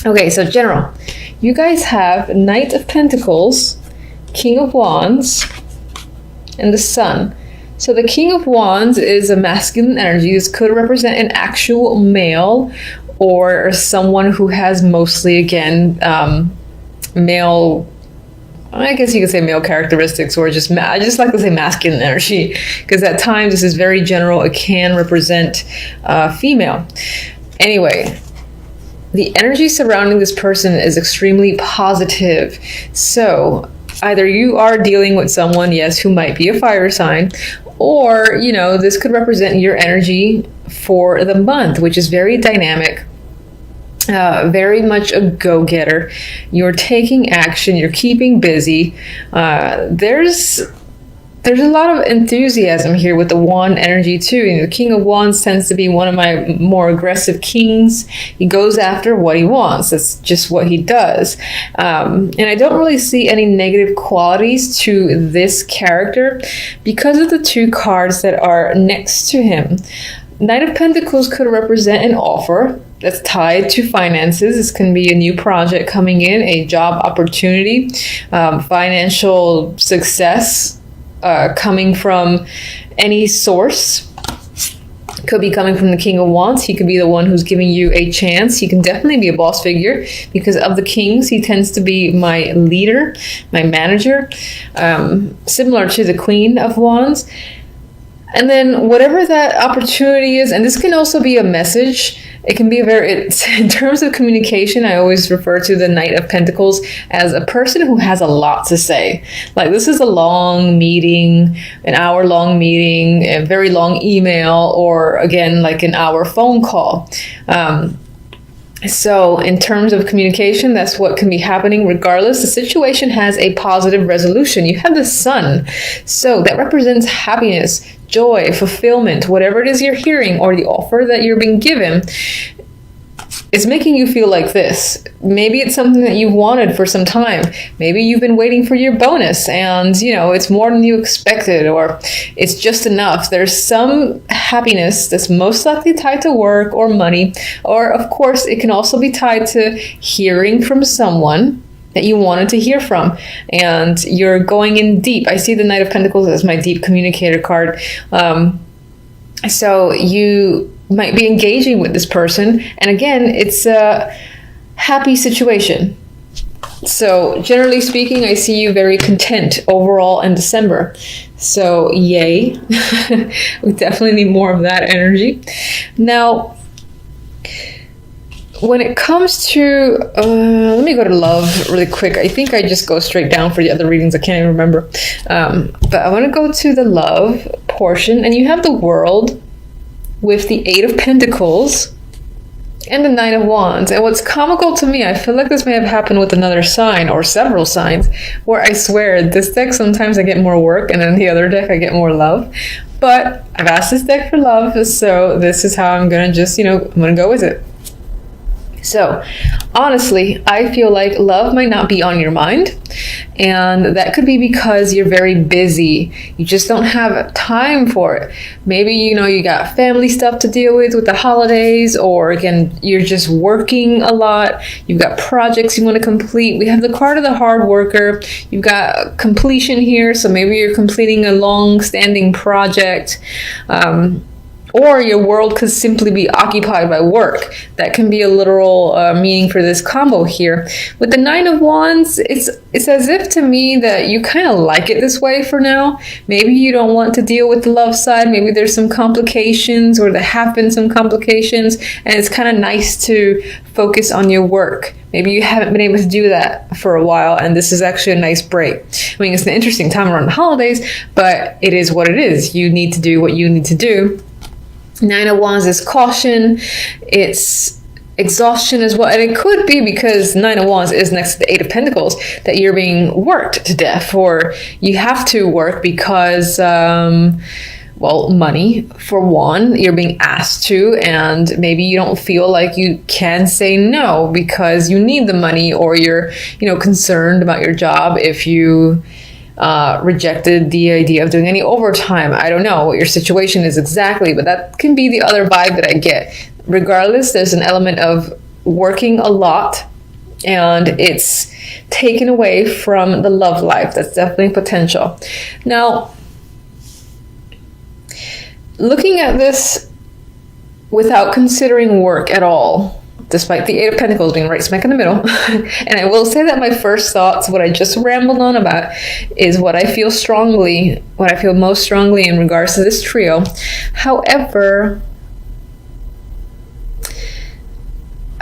Okay, so general. You guys have Knight of Pentacles, King of Wands, and the Sun. So the King of Wands is a masculine energy. This could represent an actual male or someone who has mostly, again, male, I guess you could say male characteristics, or just, I just like to say masculine energy, because at times this is very general. It can represent female. Anyway, the energy surrounding this person is extremely positive. So either you are dealing with someone, yes, who might be a fire sign, or, you know, this could represent your energy for the month, which is very dynamic, very much a go-getter. You're taking action, you're keeping busy. There's a lot of enthusiasm here with the wand energy too. You know, the King of Wands tends to be one of my more aggressive kings. He goes after what he wants. That's just what he does. And I don't really see any negative qualities to this character because of the two cards that are next to him. Knight of Pentacles could represent an offer that's tied to finances. This can be a new project coming in, a job opportunity, financial success, coming from any source. Could be coming from the King of Wands. He could be the one who's giving you a chance. He can definitely be a boss figure because of the kings. He tends to be my leader, my manager, similar to the Queen of Wands. And then whatever that opportunity is, and this can also be a message. It can be in terms of communication, I always refer to the Knight of Pentacles as a person who has a lot to say. Like, this is a long meeting, an hour-long meeting, a very long email, or again, like an hour phone call. So in terms of communication, that's what can be happening regardless. The situation has a positive resolution. You have the Sun. So that represents happiness, joy, fulfillment, whatever it is you're hearing or the offer that you're being given. It's making you feel like this. Maybe it's something that you've wanted for some time. Maybe you've been waiting for your bonus and, you know, it's more than you expected, or it's just enough. There's some happiness that's most likely tied to work or money, or of course, it can also be tied to hearing from someone that you wanted to hear from, and you're going in deep. I see the Knight of Pentacles as my deep communicator card. So you might be engaging with this person, and again, it's a happy situation. So generally speaking, I see you very content overall in December. So yay. We definitely need more of that energy. Now, when it comes to, let me go to love really quick. I think I just go straight down for the other readings. I can't even remember. But I want to go to the love portion, and you have the World with the Eight of Pentacles and the Nine of Wands. And what's comical to me, I feel like this may have happened with another sign or several signs, where I swear this deck sometimes I get more work and then the other deck I get more love. But I've asked this deck for love, so this is how I'm gonna just, I'm gonna go with it. So honestly, I feel like love might not be on your mind, and that could be because you're very busy. You just don't have time for it. Maybe, you got family stuff to deal with the holidays, or again, you're just working a lot. You've got projects you want to complete. We have the card of the hard worker. You've got completion here, so maybe you're completing a long-standing project. Or your world could simply be occupied by work. That can be a literal meaning for this combo here. With the Nine of Wands, it's as if to me that you kind of like it this way for now. Maybe you don't want to deal with the love side. Maybe there's some complications, or there have been some complications, and it's kind of nice to focus on your work. Maybe you haven't been able to do that for a while, and this is actually a nice break. I mean, it's an interesting time around the holidays, but it is what it is. You need to do what you need to do. Nine of Wands is caution, it's exhaustion as well, and it could be because Nine of Wands is next to the Eight of Pentacles that you're being worked to death, or you have to work because, money, for one, you're being asked to, and maybe you don't feel like you can say no because you need the money, or you're, concerned about your job if you rejected the idea of doing any overtime. I don't know what your situation is exactly, but that can be the other vibe that I get. Regardless, there's an element of working a lot and it's taken away from the love life. That's definitely potential. Now, looking at this without considering work at all, despite the Eight of Pentacles being right smack in the middle, and I will say that my first thoughts, what I just rambled on about, is what I feel most strongly in regards to this trio. However,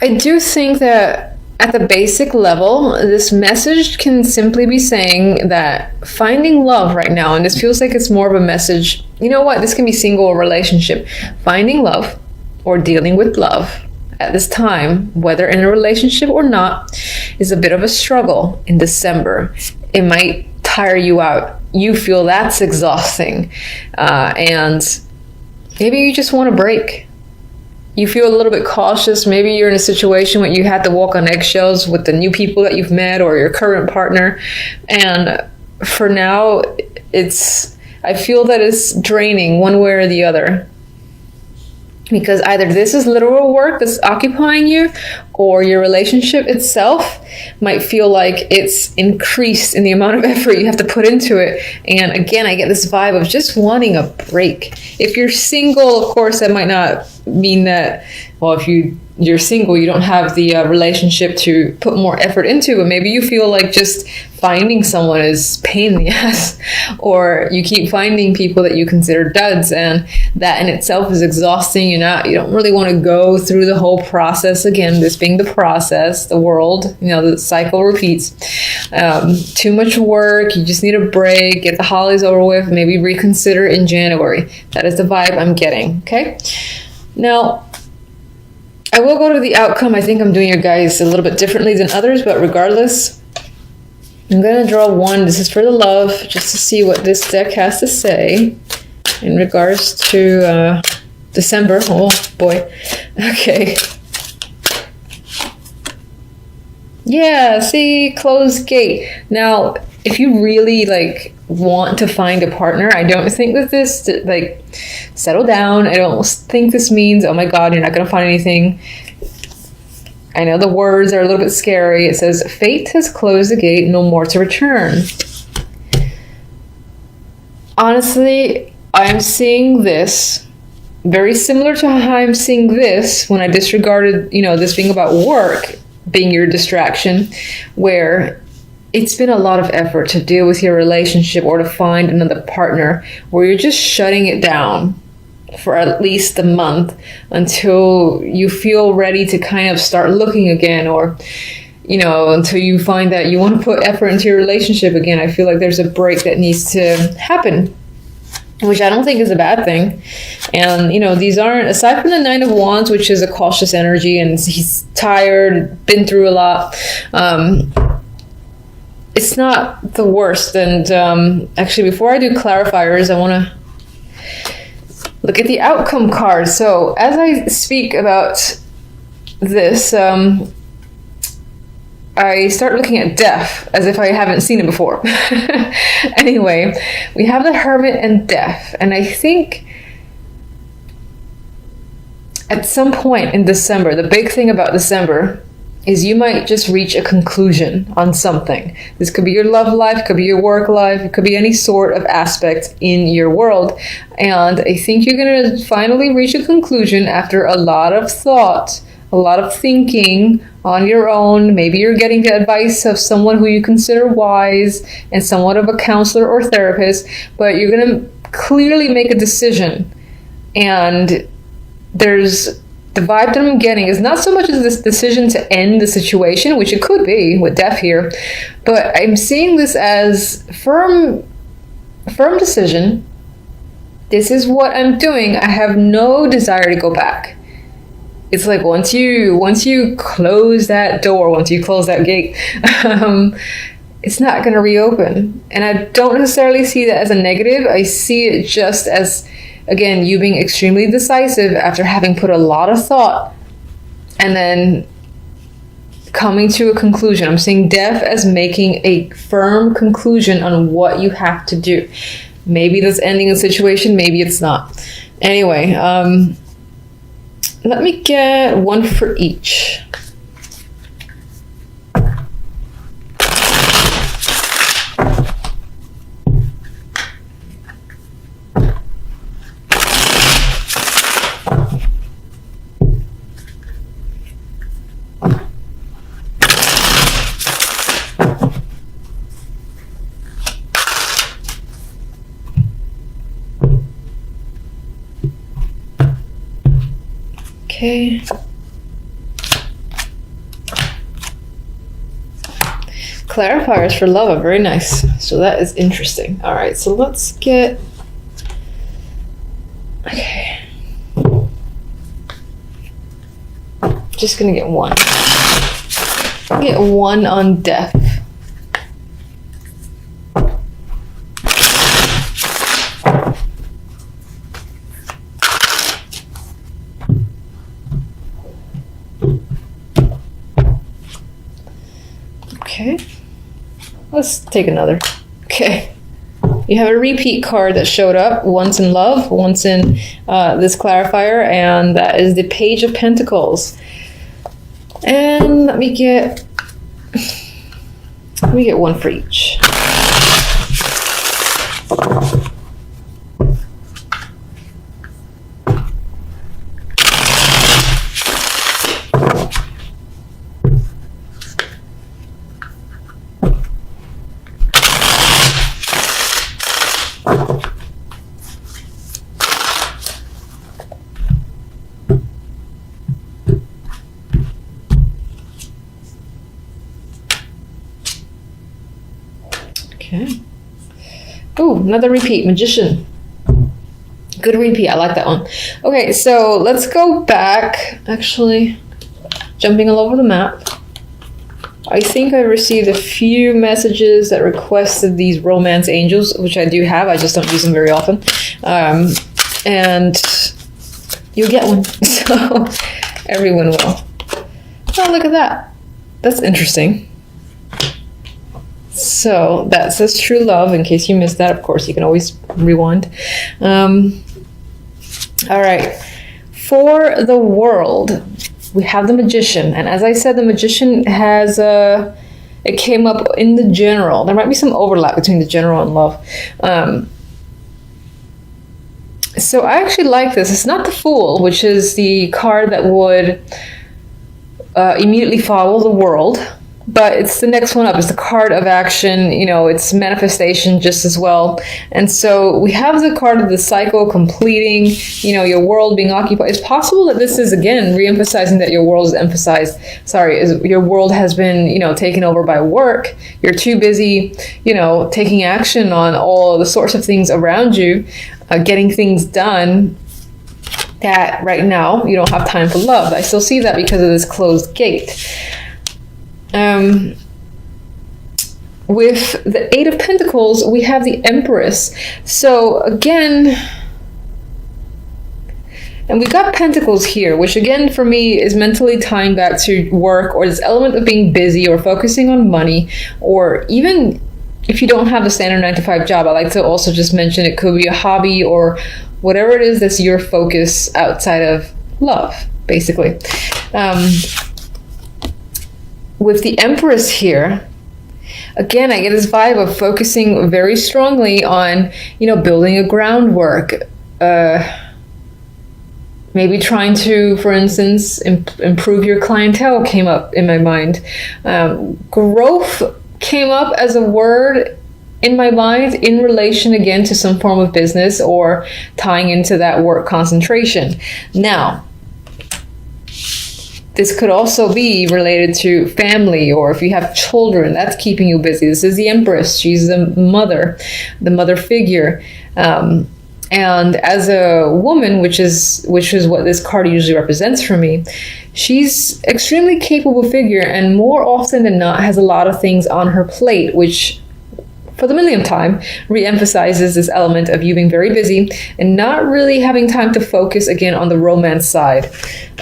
I do think that at the basic level, this message can simply be saying that finding love right now, and this feels like it's more of a message, you know what, this can be single or relationship. Finding love or dealing with love at this time, whether in a relationship or not, is a bit of a struggle in December. It might tire you out. You feel that's exhausting. And maybe you just want a break. You feel a little bit cautious. Maybe you're in a situation where you had to walk on eggshells with the new people that you've met or your current partner. And for now, I feel that it's draining one way or the other. Because either this is literal work that's occupying you, or your relationship itself might feel like it's increased in the amount of effort you have to put into it. And again, I get this vibe of just wanting a break. If you're single, of course, that might not mean that, well, if you're single, you don't have the relationship to put more effort into, but maybe you feel like just finding someone is pain in the ass, or you keep finding people that you consider duds, and that in itself is exhausting. You don't really want to go through the whole process again, this being the process, the world, the cycle repeats. Too much work, you just need a break, get the holidays over with, maybe reconsider in January. That is the vibe I'm getting, okay? Now, I will go to the outcome. I think I'm doing your guys a little bit differently than others, but regardless, I'm going to draw one. This is for the love, just to see what this deck has to say in regards to December. Oh, boy. Okay. Yeah, see, closed gate. Now, if you really want to find a partner, I don't think that this settle down. I don't think this means, oh my God, you're not going to find anything. I know the words are a little bit scary. It says, fate has closed the gate, no more to return. Honestly, I'm seeing this very similar to how I'm seeing this when I disregarded, this being about work being your distraction, where it's been a lot of effort to deal with your relationship or to find another partner, where you're just shutting it down for at least a month until you feel ready to kind of start looking again, or until you find that you want to put effort into your relationship again. I feel like there's a break that needs to happen, which I don't think is a bad thing. And these aren't, aside from the Nine of Wands, which is a cautious energy and he's tired, been through a lot, it's not the worst. And actually, before I do clarifiers, I want to look at the outcome card. So as I speak about this, I start looking at death as if I haven't seen it before. Anyway, we have the Hermit and death. And I think at some point in December, the big thing about December is you might just reach a conclusion on something. This could be your love life, it could be your work life, it could be any sort of aspect in your world. And I think you're going to finally reach a conclusion after a lot of thought, a lot of thinking on your own. Maybe you're getting the advice of someone who you consider wise and somewhat of a counselor or therapist, but you're going to clearly make a decision. And the vibe that I'm getting is not so much as this decision to end the situation, which it could be with death here, but I'm seeing this as firm decision. This is what I'm doing. I have no desire to go back. It's like once you close that door, once you close that gate, it's not going to reopen. And I don't necessarily see that as a negative. I see it just as, again, you being extremely decisive after having put a lot of thought and then coming to a conclusion. I'm seeing death as making a firm conclusion on what you have to do. Maybe that's ending a situation, maybe it's not. Anyway, let me get one for each. Okay. Clarifiers for love are very nice. So that is interesting. All right, so let's get... Okay. Just gonna get one. Get one on death. Okay. Let's take another. Okay. You have a repeat card that showed up once in love, once in this clarifier, and that is the Page of Pentacles. And let me get one for each. Okay. Oh, another repeat, Magician. Good repeat, I like that one. Okay, so let's go back. Actually, jumping all over the map. I think I received a few messages that requested these romance angels, which I do have. I just don't use them very often. And you'll get one. So everyone will. Oh, look at that. That's interesting. So that says true love. In case you missed that, of course, you can always rewind. All right. For the world, we have the Magician. And as I said, the Magician has it came up in the general. There might be some overlap between the general and love. So I actually like this. It's not the Fool, which is the card that would immediately follow the world. But it's the next one up. It's the card of action. You know, it's manifestation just as well. And so we have the card of the cycle completing, you know, your world being occupied. It's possible that this is, again, re-emphasizing that your world is emphasized. Your world has been, you know, taken over by work. You're too busy, you know, taking action on all the sorts of things around you, getting things done, that right now you don't have time for love. I still see that because of this closed gate. With the Eight of Pentacles, we have the Empress. So again, and we've got Pentacles here, which again for me is mentally tying back to work, or this element of being busy or focusing on money, or even if you don't have a standard 9-to-5 job, I like to also just mention it could be a hobby or whatever it is that's your focus outside of love, basically. With the Empress here, again, I get this vibe of focusing very strongly on, you know, building a groundwork, maybe trying to, for instance, improve your clientele came up in my mind. Growth came up as a word in my mind in relation again to some form of business or tying into that work concentration. Now, this could also be related to family, or if you have children, that's keeping you busy. This is the Empress. She's the mother figure. And as a woman, which is what this card usually represents for me, she's extremely capable figure, and more often than not has a lot of things on her plate, which for the millionth time re-emphasizes this element of you being very busy and not really having time to focus again on the romance side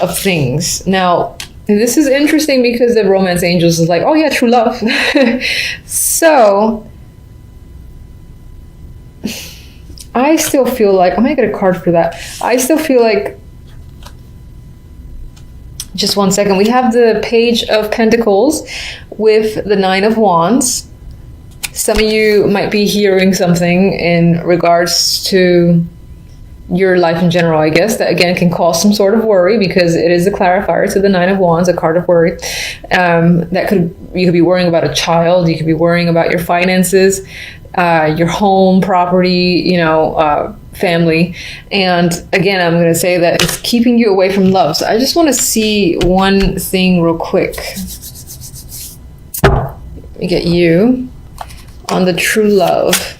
of things. Now, this is interesting because the romance angels is like, oh yeah, true love. So I still feel like, I might get a card for that. I still feel like, just one second, we have the Page of Pentacles with the Nine of Wands. Some of you might be hearing something in regards to your life in general, I guess, that again can cause some sort of worry because it is a clarifier to the Nine of Wands, a card of worry. You could be worrying about a child, you could be worrying about your finances. your home, property, family. And again, I'm going to say that it's keeping you away from love. So I just want to see one thing real quick. Let me get you on the true love.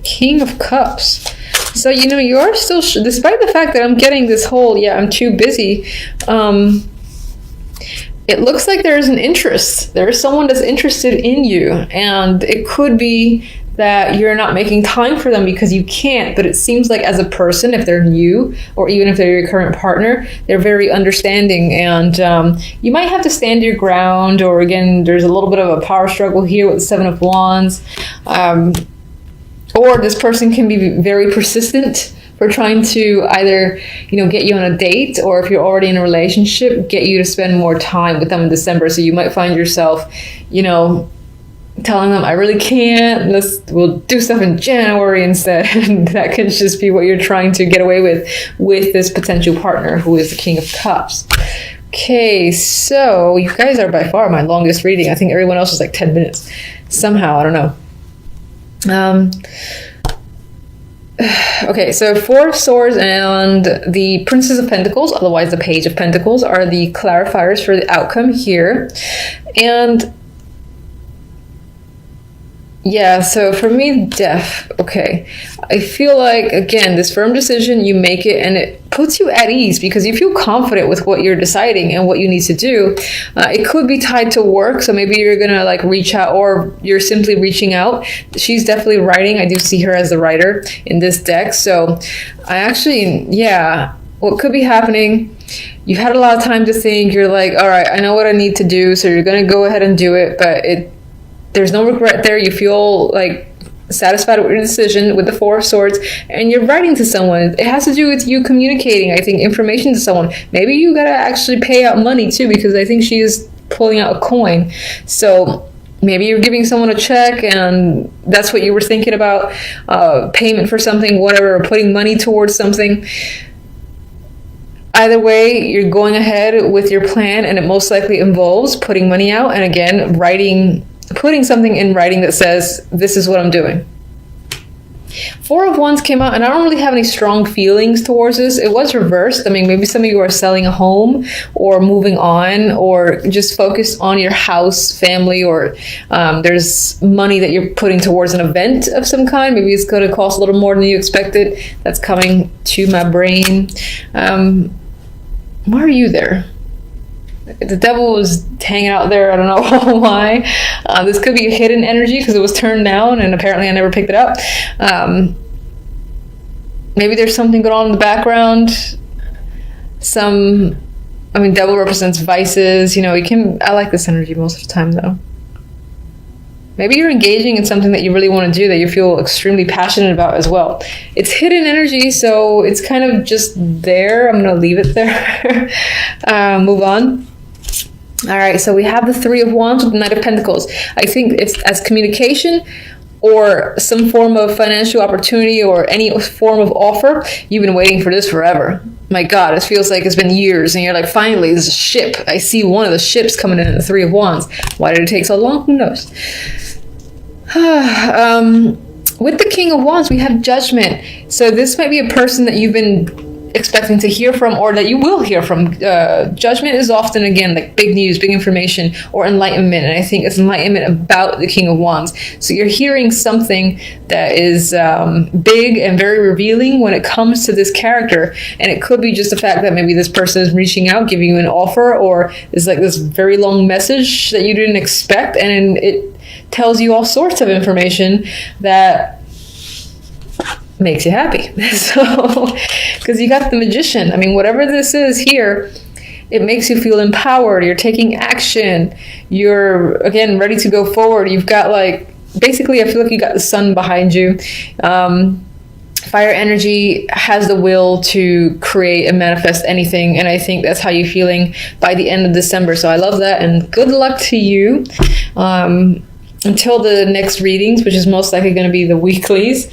King of Cups. So, you are still, despite the fact that I'm getting this whole, I'm too busy, it looks like there is an interest. There is someone that's interested in you. And it could be that you're not making time for them because you can't. But it seems like as a person, if they're new, or even if they're your current partner, they're very understanding. And you might have to stand your ground. Or again, there's a little bit of a power struggle here with the Seven of Wands. Or this person can be very persistent for trying to either, get you on a date, or if you're already in a relationship, get you to spend more time with them in December. So you might find yourself, telling them, I really can't, we'll do stuff in January instead. And that can just be what you're trying to get away with this potential partner who is the King of Cups. Okay, so you guys are by far my longest reading. I think everyone else is like 10 minutes. Somehow, I don't know. Okay, so Four of Swords and the Princess of Pentacles, otherwise the Page of Pentacles, are the clarifiers for the outcome here. And so for me, death. Okay, I feel like, again, this firm decision, you make it and it puts you at ease because you feel confident with what you're deciding and what you need to do. It could be tied to work, so maybe you're gonna reach out, or you're simply reaching out. She's definitely writing. I do see her as the writer in this deck. So I actually, what could be happening, you've had a lot of time to think. You're like, all right, I know what I need to do. So you're gonna go ahead and do it, but there's no regret there. You feel satisfied with your decision with the Four of Swords, and you're writing to someone. It has to do with you communicating, I think, information to someone. Maybe you gotta actually pay out money too, because I think she's pulling out a coin. So maybe you're giving someone a check and that's what you were thinking about, payment for something, whatever, or putting money towards something. Either way, you're going ahead with your plan, and it most likely involves putting money out, and again, putting something in writing that says, this is what I'm doing. Four of Wands came out, and I don't really have any strong feelings towards this. It was reversed. I mean, maybe some of you are selling a home or moving on, or just focused on your house, family, or there's money that you're putting towards an event of some kind. Maybe it's going to cost a little more than you expected. That's coming to my brain. Why are you there? The devil was hanging out there. I don't know why. This could be a hidden energy because it was turned down and apparently I never picked it up. Maybe there's something going on in the background. Devil represents vices. I like this energy most of the time though. Maybe you're engaging in something that you really want to do, that you feel extremely passionate about as well. It's hidden energy, so it's kind of just there. I'm going to leave it there. Move on. All right, so we have the Three of Wands with the Knight of Pentacles. I think it's as communication or some form of financial opportunity or any form of offer. You've been waiting for this forever. My God, it feels like it's been years, and you're like, finally, there's a ship. I see one of the ships coming in at the Three of Wands. Why did it take so long? Who knows? With the King of Wands, we have Judgment. So this might be a person that you've been expecting to hear from, or that you will hear from. Judgment is often, again, like big news, big information, or enlightenment. And I think it's enlightenment about the King of Wands. So you're hearing something that is big and very revealing when it comes to this character. And it could be just the fact that maybe this person is reaching out, giving you an offer, or is like this very long message that you didn't expect. And it tells you all sorts of information that makes you happy. So, because you got the Magician. I mean, whatever this is here, it makes you feel empowered. You're taking action. You're, again, ready to go forward. You've got basically, I feel like you got the sun behind you. Fire energy has the will to create and manifest anything. And I think that's how you're feeling by the end of December. So I love that. And good luck to you. Until the next readings, which is most likely going to be the weeklies.